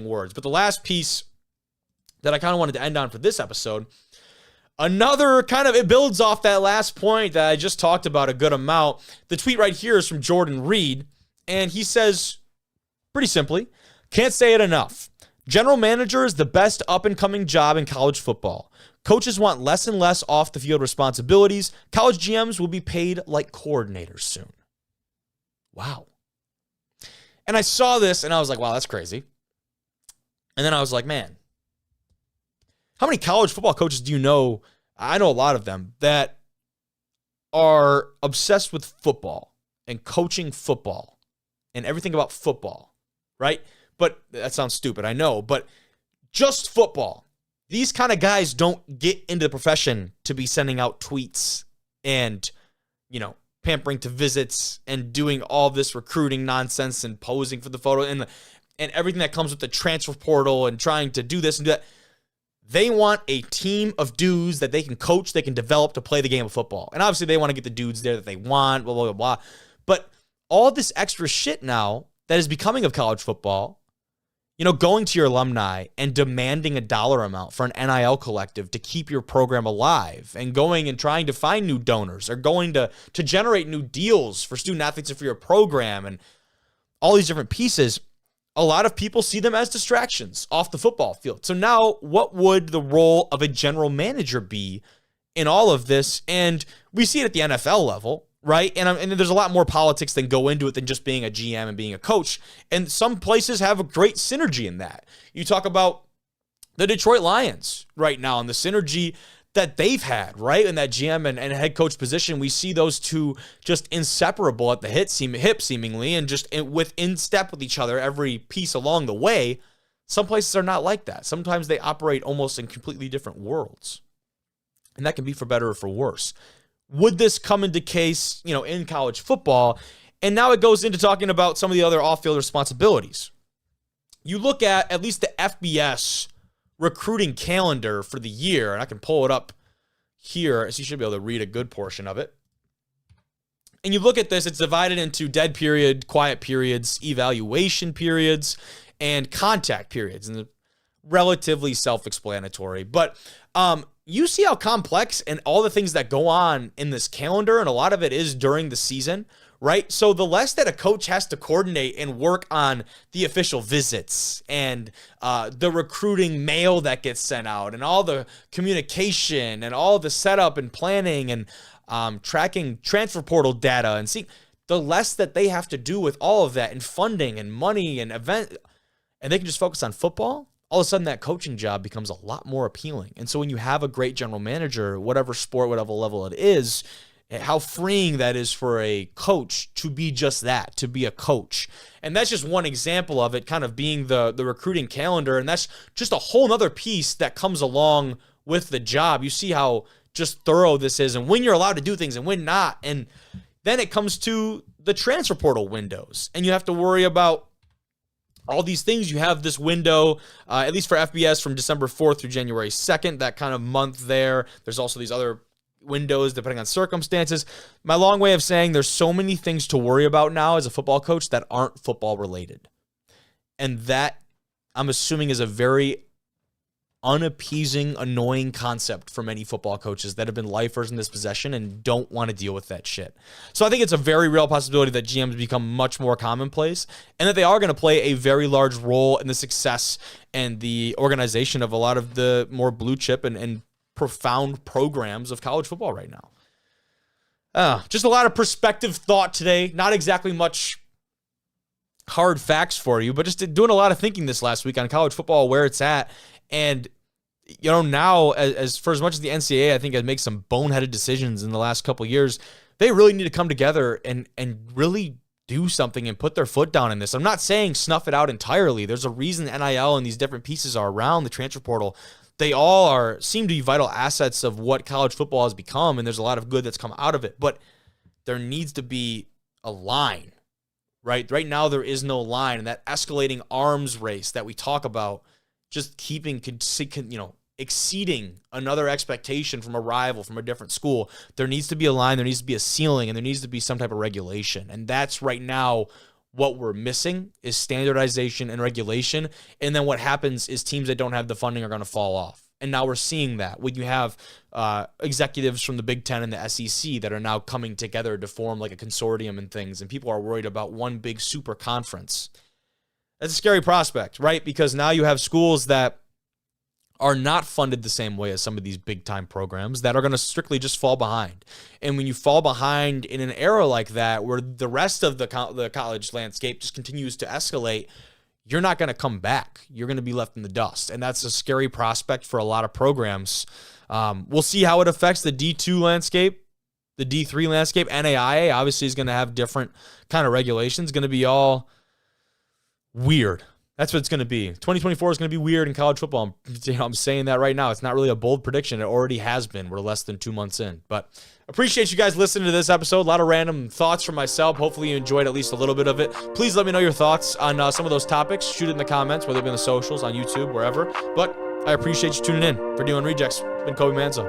words. But the last piece that I kind of wanted to end on for this episode, another kind of, it builds off that last point that I just talked about a good amount. The tweet right here is from Jordan Reed, and he says, pretty simply, can't say it enough. General manager is the best up-and-coming job in college football. Coaches want less and less off-the-field responsibilities. College GMs will be paid like coordinators soon. Wow. And I saw this, and I was like, wow, that's crazy. And then I was like, man, how many college football coaches do you know? I know a lot of them that are obsessed with football and coaching football and everything about football, right? But that sounds stupid, I know, but just football. These kind of guys don't get into the profession to be sending out tweets and, pampering to visits and doing all this recruiting nonsense and posing for the photo and everything that comes with the transfer portal and trying to do this and do that. They want a team of dudes that they can coach, they can develop to play the game of football. And obviously they want to get the dudes there that they want, blah, blah, blah, blah. But all this extra shit now that is becoming of college football, going to your alumni and demanding a dollar amount for an NIL collective to keep your program alive and going and trying to find new donors or going to generate new deals for student athletes and for your program and all these different pieces, a lot of people see them as distractions off the football field. So now what would the role of a general manager be in all of this? And we see it at the NFL level, right? And there's a lot more politics that go into it than just being a GM and being a coach. And some places have a great synergy in that. You talk about the Detroit Lions right now and the synergy that they've had, right? In that GM and head coach position, we see those two just inseparable at the hip seemingly, and just in step with each other every piece along the way. Some places are not like that. Sometimes they operate almost in completely different worlds. And that can be for better or for worse. Would this come into case, in college football? And now it goes into talking about some of the other off-field responsibilities. You look at least the FBS recruiting calendar for the year, and I can pull it up here, so you should be able to read a good portion of it. And you look at this, it's divided into dead period, quiet periods, evaluation periods, and contact periods, and relatively self-explanatory. But you see how complex and all the things that go on in this calendar, and a lot of it is during the season, right? So the less that a coach has to coordinate and work on the official visits and the recruiting mail that gets sent out and all the communication and all the setup and planning and tracking transfer portal data and see, the less that they have to do with all of that and funding and money and event, and they can just focus on football, all of a sudden that coaching job becomes a lot more appealing. And so when you have a great general manager, whatever sport, whatever level it is, how freeing that is for a coach to be just that, to be a coach. And that's just one example of it kind of being the recruiting calendar. And that's just a whole nother piece that comes along with the job. You see how just thorough this is and when you're allowed to do things and when not. And then it comes to the transfer portal windows. And you have to worry about all these things. You have this window, at least for FBS, from December 4th through January 2nd, that kind of month there. There's also these other windows depending on circumstances. My long way of saying there's so many things to worry about now as a football coach that aren't football related. And that, I'm assuming, is a very unappeasing, annoying concept for many football coaches that have been lifers in this possession and don't want to deal with that shit. So I think it's a very real possibility that GMs become much more commonplace and that they are going to play a very large role in the success and the organization of a lot of the more blue chip and profound programs of college football right now. Just a lot of perspective thought today. Not exactly much hard facts for you, but just doing a lot of thinking this last week on college football, where it's at. And, now as much as the NCAA, I think, has made some boneheaded decisions in the last couple of years, they really need to come together and really do something and put their foot down in this. I'm not saying snuff it out entirely. There's a reason NIL and these different pieces are around the transfer portal. They all seem to be vital assets of what college football has become, and there's a lot of good that's come out of it. But there needs to be a line, right? Right now there is no line, and that escalating arms race that we talk about, just keeping, exceeding another expectation from a rival, from a different school. There needs to be a line, there needs to be a ceiling, and there needs to be some type of regulation. And that's right now What we're missing is standardization and regulation. And then what happens is teams that don't have the funding are going to fall off. And now we're seeing that when you have executives from the Big Ten and the SEC that are now coming together to form like a consortium and things, and people are worried about one big super conference. That's a scary prospect, right? Because now you have schools that are not funded the same way as some of these big-time programs that are going to strictly just fall behind. And when you fall behind in an era like that where the rest of the college landscape just continues to escalate, you're not going to come back. You're going to be left in the dust. And that's a scary prospect for a lot of programs. We'll see how it affects the D2 landscape, the D3 landscape. NAIA obviously is going to have different kind of regulations. Going to be all weird. That's what it's going to be. 2024 is going to be weird in college football. I'm saying that right now. It's not really a bold prediction. It already has been. We're less than 2 months in. But appreciate you guys listening to this episode. A lot of random thoughts from myself. Hopefully you enjoyed at least a little bit of it. Please let me know your thoughts on some of those topics. Shoot it in the comments, whether it be on the socials, on YouTube, wherever. But I appreciate you tuning in. For D1 Rejects, been Kobe Manzo.